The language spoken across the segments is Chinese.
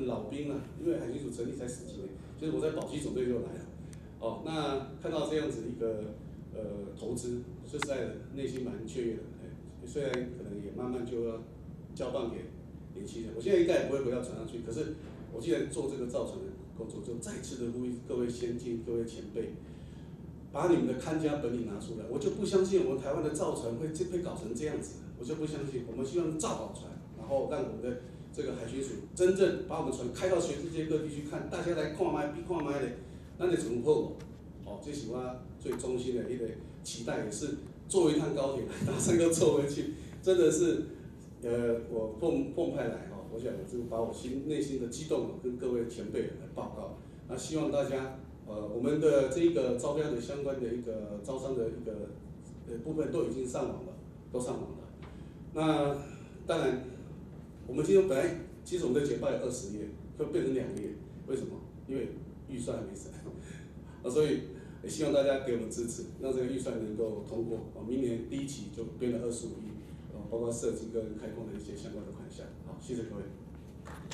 老兵啊，因为海巡署成立才10几年，就是我在保级总队就来了。哦，那看到这样子一个投资，说实在的，内心蛮雀跃的。虽然可能也慢慢就要交棒给年轻人，我现在应该也不会回到船上去。可是我既然做这个造船的工作，就再次的呼吁各位先进、各位前辈，把你们的看家本领拿出来。我就不相信我们台湾的造船会搞成这样子，我就不相信。我们希望造好船，然后让我们的这个海巡署真正把我们船开到全世界各地去看，大家来看麦比看麦的，那你怎么后哦，这是我最衷心的一个期待，也是坐一趟高铁来，马上又坐回去，真的是我奉派来哈，我想我就把我内心的激动跟各位前辈来报告。那希望大家我们的这个招标的相关的一个招商的一个部分都已经上网了，都上网了。那当然，我们今天本来其实我们的简报有20页，会变成2页，为什么？因为预算还没审，所以也希望大家给我们支持，让这个预算能够通过。明年第1期就编了25亿，包括设计跟开工的一些相关的款项。好，谢谢各位。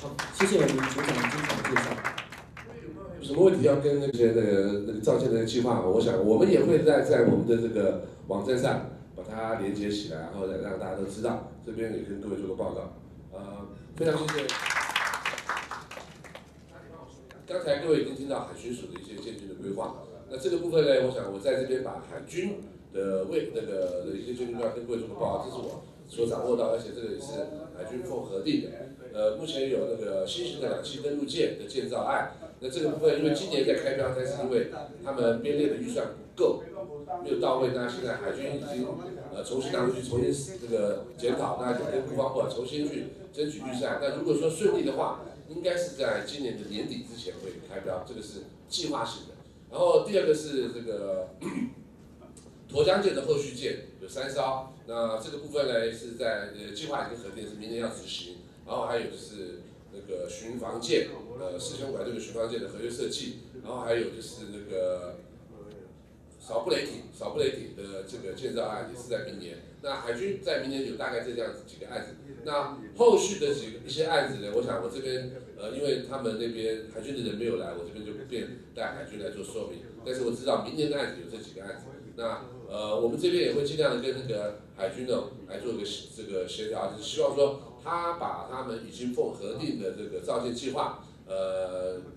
好，谢谢我们组长精彩的介绍。有什么问题要跟那个造舰的计划？我想我们也会在我们的这个网站上把它连接起来，然后让大家都知道。这边也跟各位做个报告。非常谢谢。刚才各位已经听到海巡署的一些建军的规划。那这个部分呢，我想我在这边把海军的一些建军规划跟各位做个报告，这是我所掌握到，而且这个也是海军缝核定的。目前有那个新型的2栖登陆舰的建造案。那这个部分因为今年在开标，但是因为他们编列的预算不够，没有到位，那现在海军已经重新拿回去重新这个检讨，那就跟国防部重新去争取预算。那如果说顺利的话，应该是在今年的年底之前会开标，这个是计划性的。然后第二个是这个沱江舰的后续舰有3艘，那这个部分呢是在计划已经核定，是明年要执行。然后还有就是那个巡防舰，师兄馆这个巡防舰的合约设计，然后还有就是那个扫布雷艇的这个建造案也是在明年。那海军在明年有大概这样子几个案子。那后续的一些案子呢，我想我这边因为他们那边海军的人没有来，我这边就不便带海军来做说明。但是我知道明年的案子有这几个案子。那我们这边也会尽量的跟那个海军呢来做一个这个协调，就是希望说他把他们已经缝核定的这个造舰计划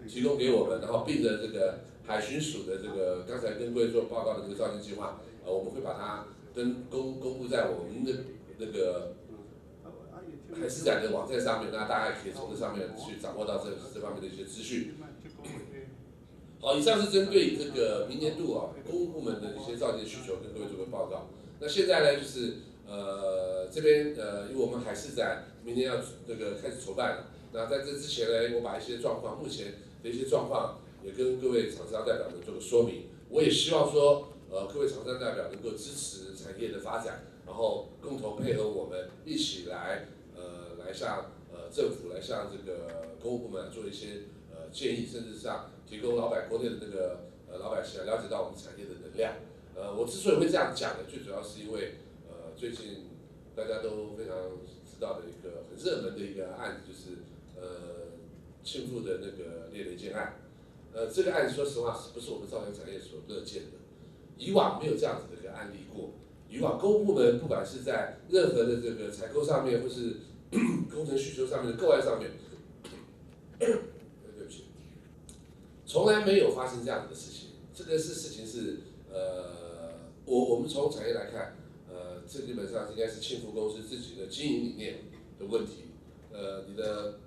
提供给我们，然后并着这个海巡署的这个刚才跟各位做报告的这个造舰计划，我们会把它公布在我们的那个海事展的网站上面，那大家也可以从这上面去掌握到这方面的一些资讯。好，以上是针对这个明年度公务部门的一些造舰需求跟各位做个报告。那现在呢，就是这边因为我们海事展明年要这个开始筹办了，那在这之前呢，我把一些状况，目前的一些状况也跟各位厂商代表们做个说明。我也希望说，各位厂商代表能够支持产业的发展，然后共同配合我们一起来向政府来向这个公务部门做一些建议，甚至上提供国内的那个老百姓了解到我们产业的能量。我之所以会这样讲呢，最主要是因为最近大家都非常知道的一个很热门的一个案子，就是庆富的那个猎雷舰案。这个案子说实话不是我们造船产业所乐见的，以往没有这样子的一个案例过。以往公务部门不管是在任何的这个采购上面，或是工程需求上面的个案上面，对不起，从来没有发生这样子的事情。这个事情是我们从产业来看，这基本上应该是庆富公司自己的经营理念的问题。你的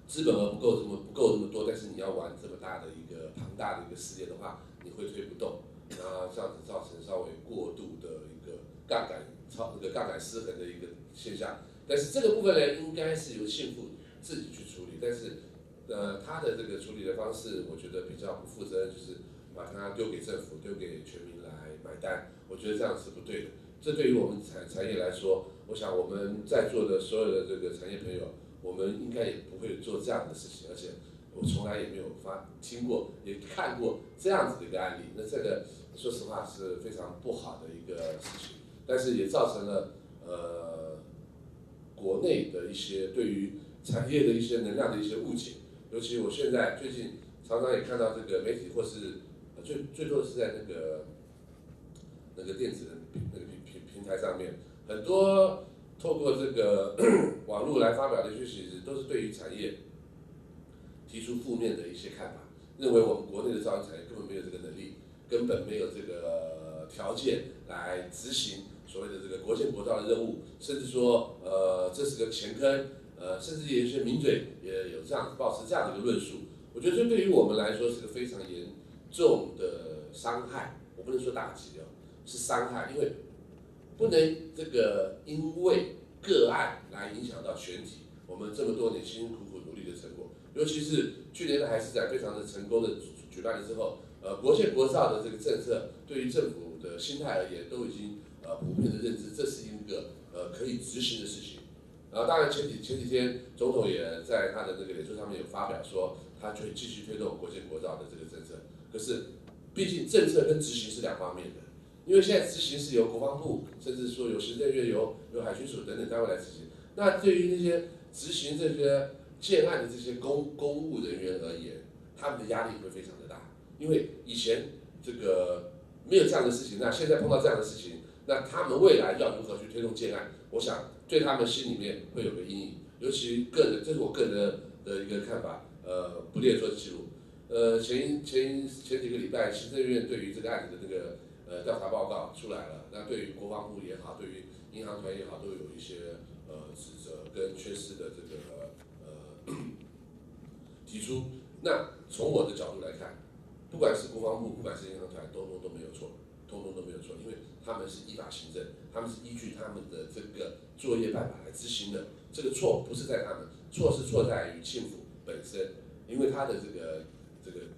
资本额不够这么多，但是你要玩这么大的一个庞大的一个事业的话，你会推不动，那这样子造成稍微过度的一个杠杆失衡的一个现象。但是这个部分呢，应该是由庆富自己去处理，但是他的这个处理的方式，我觉得比较不负责任，就是把它丢给政府，丢给全民来买单。我觉得这样是不对的。这对于我们产业来说，我想我们在座的所有的这个产业朋友，我们应该也不会做这样的事情，而且我从来也没有听过，也看过这样子的一个案例。那这个说实话是非常不好的一个事情，但是也造成了国内的一些对于产业的一些能量的一些误解。尤其我现在最近常常也看到这个媒体或是最多的是在那个电子的那个平台上面，很多透过这个网络来发表的一些讯息，都是对于产业提出负面的一些看法，认为我们国内的造船产业根本没有这个能力，根本没有这个条件来执行所谓的这个国建国造的任务，甚至说这是个钱坑，甚至有一些名嘴也有这样保持这样的一个论述。我觉得这对于我们来说是个非常严重的伤害，我不能说打击哦，是伤害，因为不能这个因为个案来影响到全体我们这么多年辛辛苦苦努力的成果。尤其是去年的海事展非常的成功的举办了之后，国建国造的这个政策对于政府的心态而言都已经普遍的认知，这是一个可以执行的事情。当然前几天总统也在他的那个脸书上面有发表说，他就会继续推动国建国造的这个政策。可是毕竟政策跟执行是两方面的，因为现在执行是由国防部，甚至说由行政院、由海军署等等单位来执行。那对于那些执行这些建案的这些公务人员而言，他们的压力会非常的大，因为以前这个没有这样的事情，那现在碰到这样的事情，那他们未来要如何去推动建案，我想对他们心里面会有个阴影。尤其个人，这是我个人的一个看法，不列做记录。前几个礼拜，行政院对于这个案子的这个调查报告出来了，那对于国防部也好，对于银行团也好，都有一些指责跟缺失的这个提出。那从我的角度来看，不管是国防部，不管是银行团，通通都没有错，因为他们是依法行政，他们是依据他们的这个作业办法来执行的。这个错不是在他们，错是错在于庆府本身，因为他的这个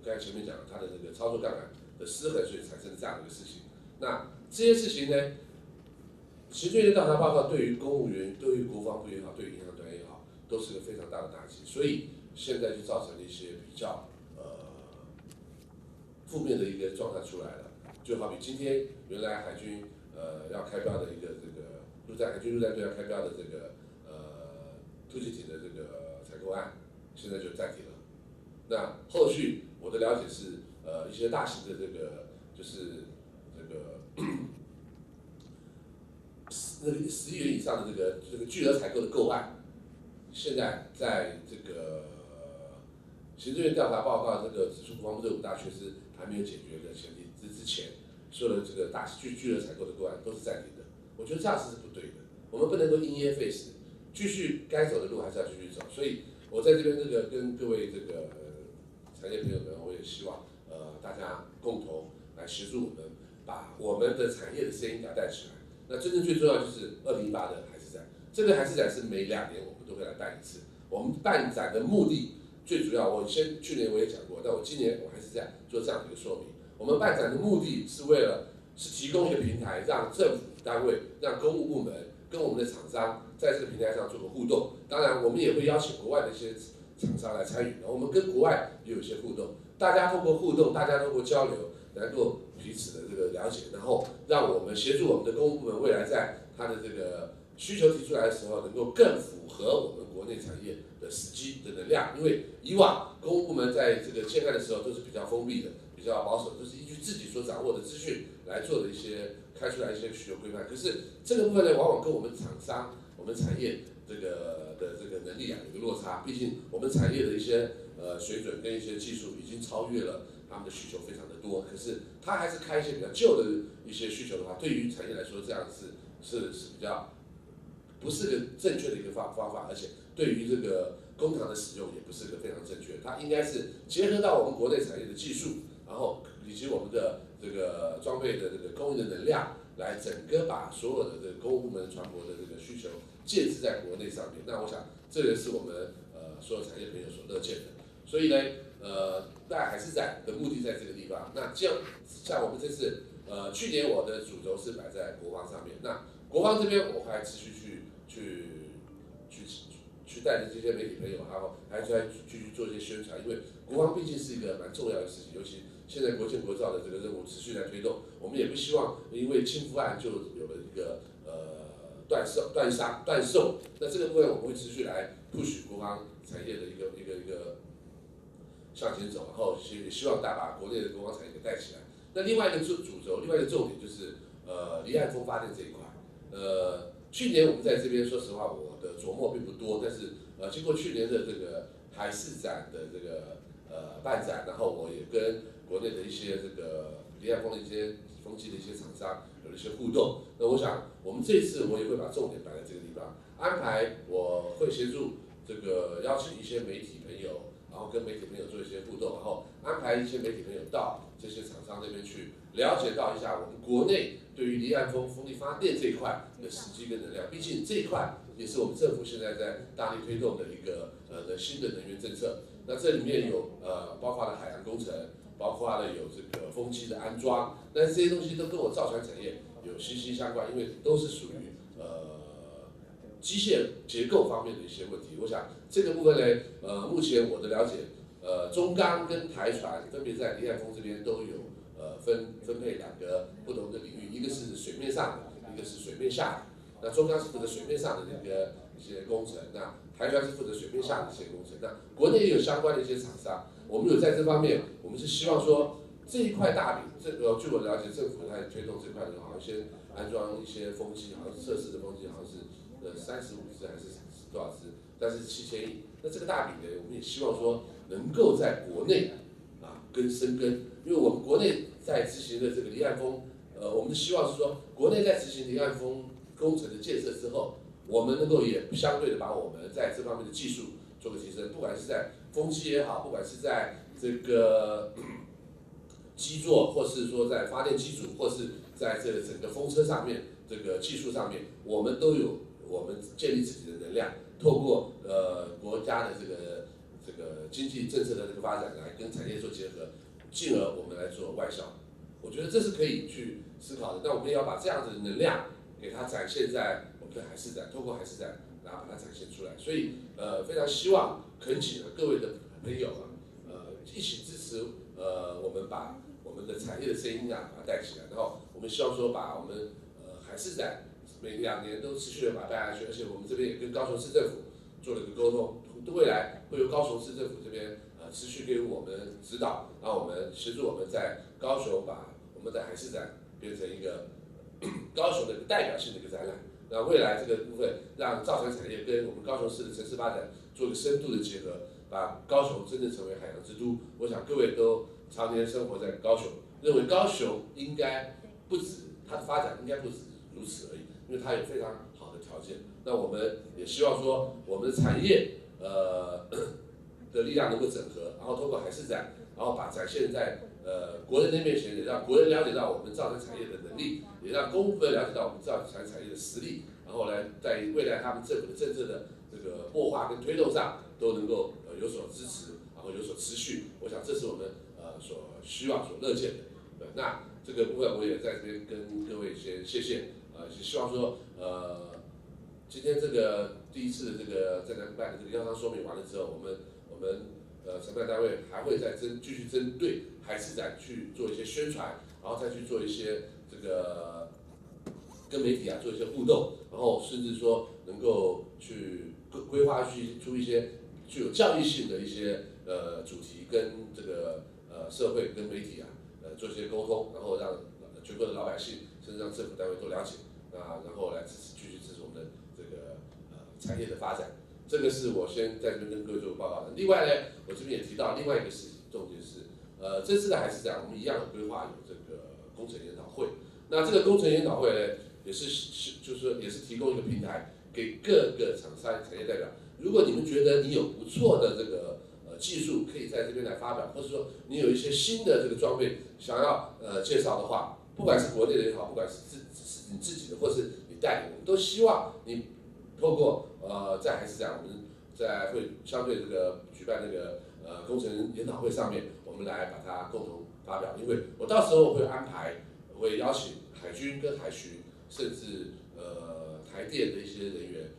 刚才前面讲他的这个操作杠杆的失衡，所以产生了这样的一个事情。那这些事情呢，行政院调查报告对于公务员、对于国防部也好，对于银行团也好，都是个非常大的打击。所以现在就造成了一些比较负面的一个状态出来了。就好比今天原来海军要开标的一个这个海军陆战队要开标的这个突击艇的这个采购案，现在就暂停了。那后续我的了解是，一些大型的这个就是这个10亿元以上的这个巨额采购的购案，现在在这个行政院调查报告这个指出国防部这5大缺失还没有解决的前提之前，所有的这个巨额采购的购案都是暂停的。我觉得这样是不对的，我们不能够因噎废食，继续该走的路还是要继续走。所以我在这边跟各位这个产业朋友们，我也希望大家共同来协助我们，把我们的产业的声音给它带起来。那真正最重要就是2018的海事展，这个海事展是每2年我们都会来办一次。我们办展的目的最主要，去年我也讲过，但我今年我还是在做这样的一个说明。我们办展的目的是为了提供一个平台，让政府单位、让公务部门跟我们的厂商在这个平台上做个互动。当然，我们也会邀请国外的一些厂商来参与，我们跟国外也有一些互动。大家通过互动，大家通过交流，能够彼此的这个了解，然后让我们协助我们的公务部门未来在它的这个需求提出来的时候，能够更符合我们国内产业的时机的能量。因为以往公务部门在这个建案的时候都是比较封闭的、比较保守，都是依据自己所掌握的资讯来做的一些开出来一些需求规范。可是这个部分呢，往往跟我们厂商、我们产业这个能力有一个落差。毕竟我们产业的一些水准跟一些技术已经超越了他们的需求非常的多。可是他还是开一些比较旧的一些需求的话，对于产业来说，这样是比较不是个正确的一个方法，而且对于这个工厂的使用也不是个非常正确。它应该是结合到我们国内产业的技术，然后以及我们的这个装备的这个供应的能量，来整个把所有的这个公务部门船舶的这个需求建置在国内上面。那我想这个是我们所有产业朋友所乐见的。所以呢，在海事展的目的在这个地方。那像我们这次去年我的主轴是摆在国防上面，那国防这边我还持续去带着这些媒体朋友，然后还在继续做一些宣传，因为国防毕竟是一个蛮重要的事情，尤其现在国建国造的这个任务持续在推动，我们也不希望因为轻浮案就有了一个断售。那这个部分我们会持续来 push 国防产业的一个向前走，然后也希望把国内的国防产业给带起来。那另外一个主轴，另外一个重点就是离岸风发电这一块。去年我们在这边，说实话，我的琢磨并不多，但是经过去年的这个海事展的这个办展，然后我也跟国内的一些这个离岸风的一些风机的一些厂商有了一些互动。那我想，我们这次我也会把重点摆在这个地方，安排我会协助这个邀请一些媒体朋友，然后跟媒体朋友做一些互动，然后安排一些媒体朋友到这些厂商那边去了解到一下我们国内对于离岸风力发电这一块的时机跟能量。毕竟这一块也是我们政府现在在大力推动的一个的新的能源政策。那这里面有包括了海洋工程，包括了有这个风机的安装，但是这些东西都跟我造船产业有息息相关，因为都是属于机械结构方面的一些问题。我想这个部分呢，目前我的了解，中钢跟台船分别在离岸风这边都有分配两个不同的领域，一个是水面上的，一个是水面下的。那中钢是负责水面上的一些工程，那台船是负责水面下的一些工程。那国内也有相关的一些厂商，我们有在这方面，我们是希望说这一块大饼，据我了解，政府在推动这块的，好像先安装一些风机，好像是测试的风机，好像是35只还是多少只，但是7000亿。那这个大饼呢，我们也希望说能够在国内生根，因为我们国内在执行的这个离岸风，我们的希望是说，国内在执行离岸风工程的建设之后，我们能够也相对的把我们在这方面的技术做个提升，不管是在风机也好，不管是在这个基座，或是说在发电机组，或是在这个整个风车上面这个技术上面，我们都有我们建立自己的能量，透过国家的这个经济政策的这个发展来跟产业做结合，进而我们来做外销。我觉得这是可以去思考的。但我们也要把这样子的能量给它展现在我们的海事展，透过海事展，然后把它展现出来。所以非常希望恳请各位的朋友一起支持我们把我们的产业的声音把它带起来。然后我们希望说把我们海事展每2年都持续的把它带下去，而且我们这边也跟高雄市政府做了一个沟通，未来会由高雄市政府这边持续给予我们指导，然后我们协助我们在高雄把我们的海事展变成一个高雄的代表性的一个展览。那未来这个部分让造船产业跟我们高雄市的城市发展做一个深度的结合，把高雄真正成为海洋之都。我想各位都常年生活在高雄，认为高雄应该不止它的发展应该不止如此而已，因为它有非常好的条件。那我们也希望说我们的产业的力量能够整合，然后通过海事展，然后把展现在国人的面前，也让国人了解到我们造船产业的能力，也让公部门了解到我们造船产业的实力，然后来在未来他们政府的政策的这个擘画跟推动上都能够有所支持，然后有所持续。我想这是我们所希望所乐见的。那这个部分我也在这边跟各位先谢谢，希望说今天这个第一次的这个在南办的这个邀商说明完了之后，我们承办单位还会再继续针对海事展去做一些宣传，然后再去做一些这个跟媒体做一些互动，然后甚至说能够去规划出一些具有教育性的一些主题，跟这个社会跟媒体做一些沟通，然后让全国的老百姓甚至让政府单位都了解，然后来继续支持我们的这个产业的发展。这个是我先在这边跟各位做报告的。另外呢，我这边也提到另外一个事情，重点是，这次的海事展我们一样有规划有这个工程研讨会。那这个工程研讨会呢，就是说也是提供一个平台给各个厂商产业代表。如果你们觉得你有不错的这个技术，可以在这边来发表，或者说你有一些新的这个装备想要介绍的话，不管是国内的也好，不管是你自己的，或是你代理，我们都希望你透过在海事展，我们在会相对这个举办那个工程研讨会上面，我们来把它共同发表。因为我到时候会安排，会邀请海军跟海巡，甚至台电的一些人员，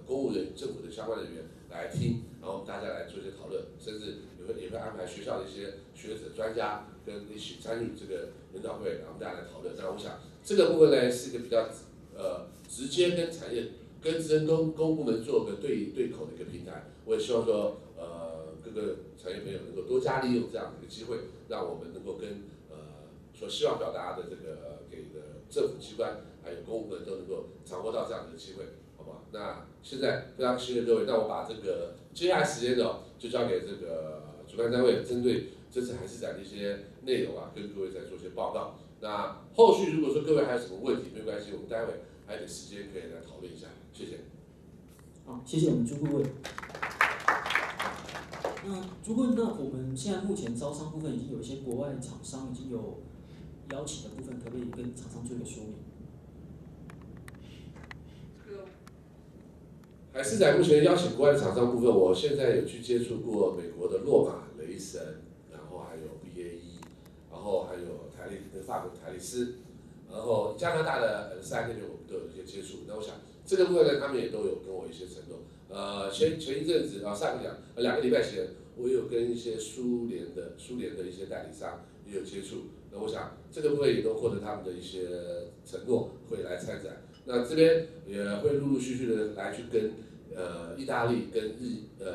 公务人政府的相关人员来听，然后我们大家来做一些讨论，甚至也会安排学校的一些学者专家跟一起参与这个研讨会，然后我们大家来讨论。那我想这个部分呢是一个比较直接跟产业、跟资深公部门做个对口的一个平台。我也希望说，各个产业朋友能够多加利用这样的一个机会，让我们能够跟所希望表达的这个给的政府机关还有公务部门都能够掌握到这样的一个机会，好不好？那现在非常谢谢各位，那我把这个接下来时间呢，就交给这个主办单位，针对这次海事展的一些内容啊，跟各位再做一些报告。那后续如果说各位还有什么问题，没有关系，我们待会还有点时间可以来讨论一下，谢谢。好，谢谢我们朱顾问。那朱顾问，那我们现在目前招商部分已经有一些国外厂商已经有邀请的部分，可不可以跟厂商做一个说明？海事展目前邀请国外的厂商部分，我现在有去接触过美国的洛马、雷神，然后还有 BAE， 然后还有法国台利斯，然后加拿大的N3那边我们都有一些接触。那我想这个部分呢，他们也都有跟我一些承诺。前一阵子啊，两个礼拜前，我有跟一些苏联的一些代理商也有接触。那我想这个部分也都获得他们的一些承诺，会来参展。那这边也会陆陆续续的来去跟意大利、跟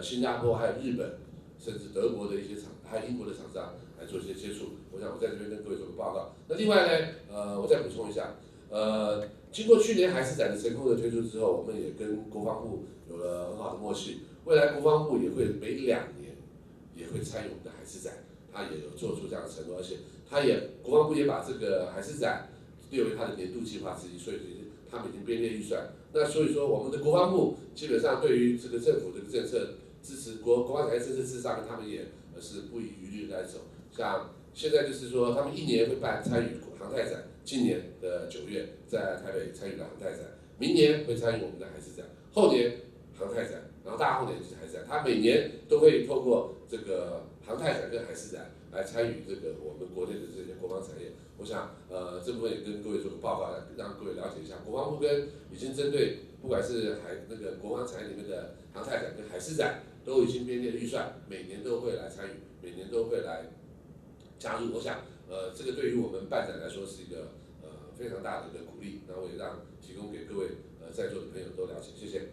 新加坡还有日本，甚至德国的一些还有英国的厂商来做一些接触。我想我在这边跟各位做个报告。那另外呢，我再补充一下，经过去年海事展的成功的推出之后，我们也跟国防部有了很好的默契。未来国防部也会每2年也会参与我们的海事展，他也有做出这样的承诺，而且国防部也把这个海事展列为他的年度计划之一，所以他们已经编列预算。那所以说，我们的国防部基本上对于这个政府的政策支持国防产业政策支持上面，他们也是不遗余力来走。像现在就是说，他们1年会参与航太展，今年的9月在台北参与了航太展，明年会参与我们的海事展，后年航太展，然后大后年就是海事展。他每年都会透过这个航太展跟海事展来参与这个我们国内的这些国防产业。我想，这部分也跟各位做个报告，让各位了解一下。国防部已经针对不管是国防产业里面的航太展跟海事展，都已经编列预算，每年都会来参与，每年都会来加入。我想，这个对于我们办展来说是一个非常大的一个鼓励，然后也提供给各位在座的朋友都了解。谢谢。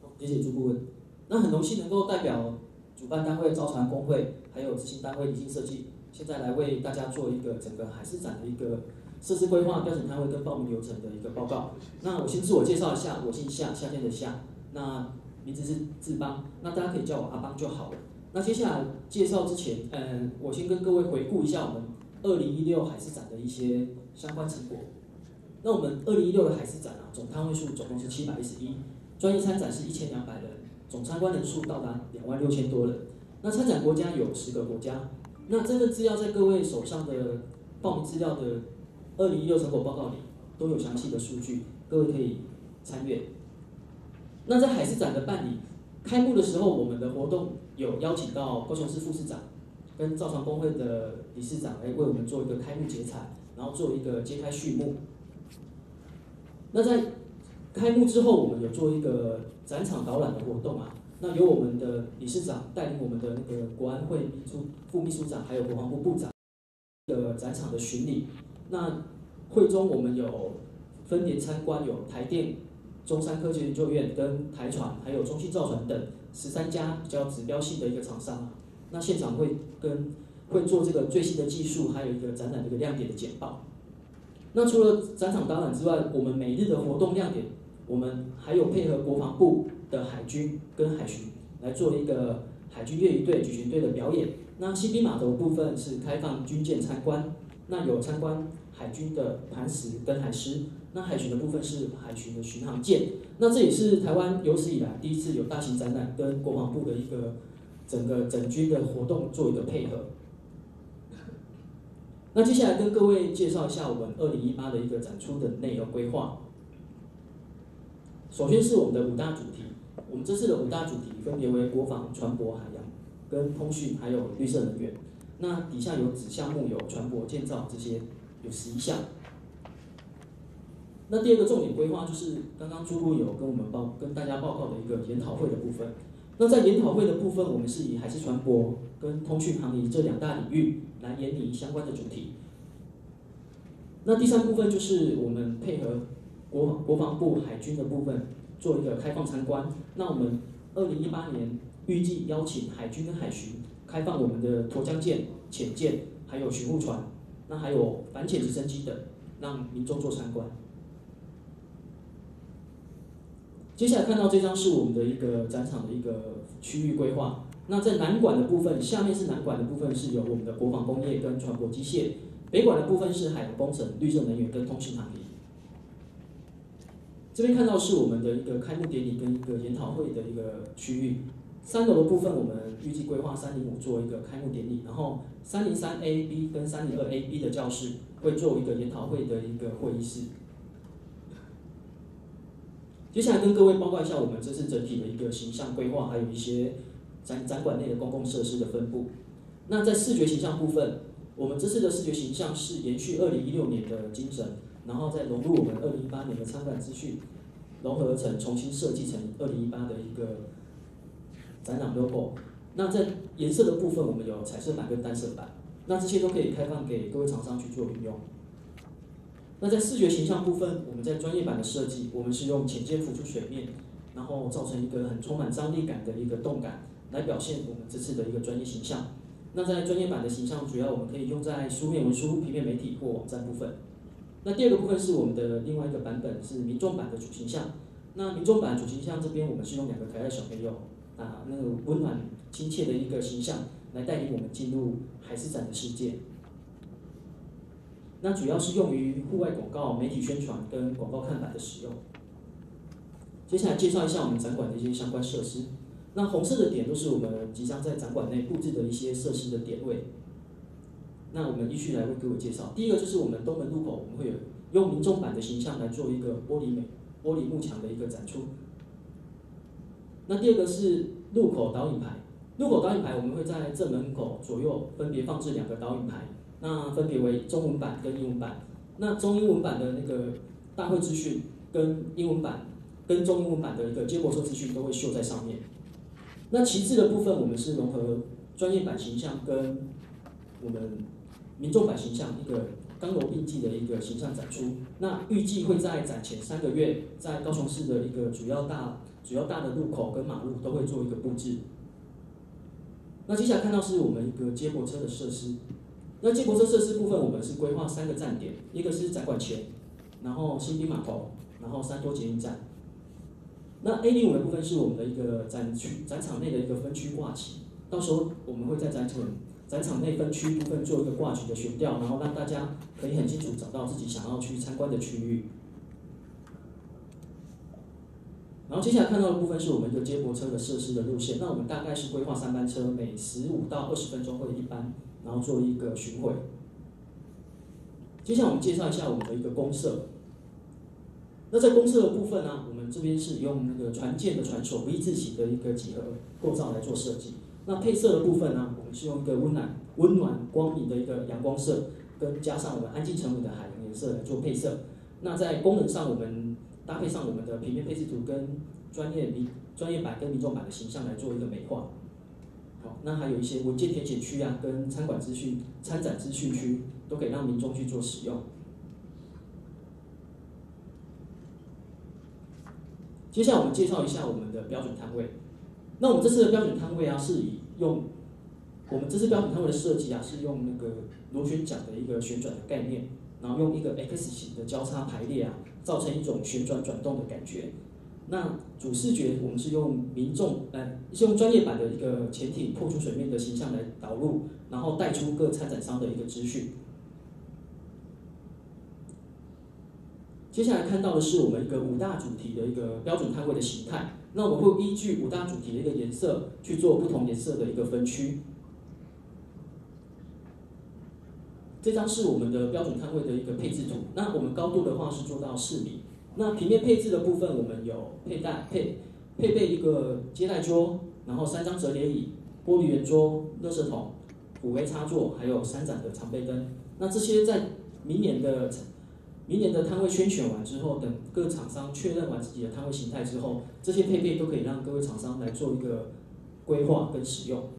好，谢谢朱顾问。那很荣幸能够代表主办单位招船工会，还有执行单位理性设计，现在来为大家做一个整个海事展的一个设施规划、标准摊位跟报名流程的一个报告。那我先自我介绍一下，我姓夏，夏天的夏，那名字是志邦，那大家可以叫我阿邦就好了。那接下来介绍之前，我先跟各位回顾一下我们2016海事展的一些相关成果。那我们2016的海事展啊，总摊位数总共是711，专业参展是1200人，总参观人数到达26000多人。那参展国家有10个国家。那这个资料在各位手上的报名资料的2016成果报告里都有详细的数据，各位可以参阅。那在海事展的办理开幕的时候，我们的活动有邀请到高雄市副市长跟造船工会的理事长来为我们做一个开幕结彩，然后做一个揭开序幕。那在开幕之后，我们有做一个展场导览的活动啊。那由我们的理事长带领我们的那个国安会副秘书长，还有国防部部长的展场的巡礼。那会中我们有分别参观有台电、中山科技研究院跟台船，还有中信造船等13家比较指标性的一个厂商。那现场会做这个最新的技术，还有一个展览的一个亮点的简报。那除了展场导览之外，我们每日的活动亮点，我们还有配合国防部的海军跟海巡来做一个海军越渔队、举巡队的表演。那新兵码头部分是开放军舰参观，那有参观海军的磐石跟海狮。那海巡的部分是海巡的巡航舰。那这也是台湾有史以来第一次有大型展览跟国防部的一个整军的活动做一个配合。那接下来跟各位介绍一下我们2018的一个展出的内容规划。首先是我们的5大主题，我们这次的5大主题分别为国防、船舶、海洋、跟通讯，还有绿色能源。那底下有子项目有船舶建造，这些有11项。那第二个重点规划就是刚刚朱部有跟大家报告的一个研讨会的部分。那在研讨会的部分，我们是以海事船舶跟通讯航仪这2大领域来研拟相关的主题。那第3部分就是我们配合国防部海军的部分做一个开放参观。那我们2018年预计邀请海军跟海巡开放我们的沱江舰、潜舰，还有巡护船，那还有反潜直升机等，让民众做参观。接下来看到这张是我们的一个展场的一个区域规划。那在南馆的部分，下面是南馆的部分是有我们的国防工业跟船舶机械，北馆的部分是海洋工程、绿色能源跟通信航理。这边看到是我们的一个开幕典礼跟一个研讨会的一个区域。3楼的部分我们预计规划305做一个开幕典礼，然后303A、B 跟302A、B 的教室会做一个研讨会的一个会议室。接下来跟各位报告一下我们这次整体的一个形象规划，还有一些展馆内的公共设施的分布。那在视觉形象部分，我们这次的视觉形象是延续2016年的精神，然后再融入我们2018年的参展资讯，融合成重新设计成2018的一个展览 logo。那在颜色的部分，我们有彩色版跟单色版，那这些都可以开放给各位厂商去做运用。那在视觉形象部分，我们在专业版的设计，我们是用浅间浮出水面，然后造成一个很充满张力感的一个动感，来表现我们这次的一个专业形象。那在专业版的形象，主要我们可以用在书面文书、平面媒体或网站部分。那第二个部分是我们的另外一个版本，是民众版的主形象。那民众版主形象这边，我们是用2个可爱的小朋友那个温暖亲切的一个形象，来带领我们进入海事展的世界。那主要是用于户外广告、媒体宣传跟广告看板的使用。接下来介绍一下我们展馆的一些相关设施。那红色的点都是我们即将在展馆内布置的一些设施的点位。那我们依序来为各位介绍。第一个就是我们东门入口，我们会有用民众版的形象来做一个玻璃幕墙的一个展出。那第二个是入口导引牌，入口导引牌我们会在正门口左右分别放置2个导引牌。那分别为中文版跟英文版。那中英文版的那个大会资讯跟英文版跟中英文版的一个接驳车资讯都会秀在上面。那旗帜的部分，我们是融合专业版形象跟我们民众版形象一个刚柔并济的一个形象展出。那预计会在展前3个月，在高雄市的一个主要大的路口跟马路都会做一个布置。那接下来看到是我们一个接驳车的设施。那接驳车设施部分，我们是规划3个站点，一个是展馆前，然后新滨码头，然后三多捷运站。那 A05的部分是我们的一个展场内的一个分区挂旗，到时候我们会在展场内分区部分做一个挂旗的悬吊，然后让大家可以很清楚找到自己想要去参观的区域。然后接下来看到的部分是我们一个接驳车的设施的路线，那我们大概是规划3班车，每15到20分钟会1班。然后做一个巡回。接下来我们介绍一下我们的一个公设。那在公设的部分呢，我们这边是用那个船舰的船首 V 字形的一个几何构造来做设计。那配色的部分呢，我们是用一个温暖光明的一个阳光色，跟加上我们安静沉稳的海洋颜色来做配色。那在功能上，我们搭配上我们的平面配置图跟专业版跟民众版的形象来做一个美化。好，那还有一些文件填写区啊，跟参展资讯区，都可以让民众去做使用。接下来我们介绍一下我们的标准摊位。那我们这次的标准摊位啊，我们这次标准摊位的设计啊，是用那个螺旋桨的一个旋转的概念，然后用一个 X 型的交叉排列啊，造成一种旋转转动的感觉。那主视觉我们是用专业版的一个潜艇破出水面的形象来导入，然后带出各参展商的一个资讯。接下来看到的是我们一个5大主题的一个标准摊位的形态。那我们会依据5大主题的一个颜色去做不同颜色的一个分区。这张是我们的标准摊位的一个配置图。那我们高度的话是做到4米。那平面配置的部分，我们有配备一个接待桌，然后3张折叠椅、玻璃圆桌、垃圾桶、5枚插座，还有3盏的长背灯。那这些在明年的摊位圈选完之后，等各厂商确认完自己的摊位形态之后，这些配备都可以让各位厂商来做一个规划跟使用。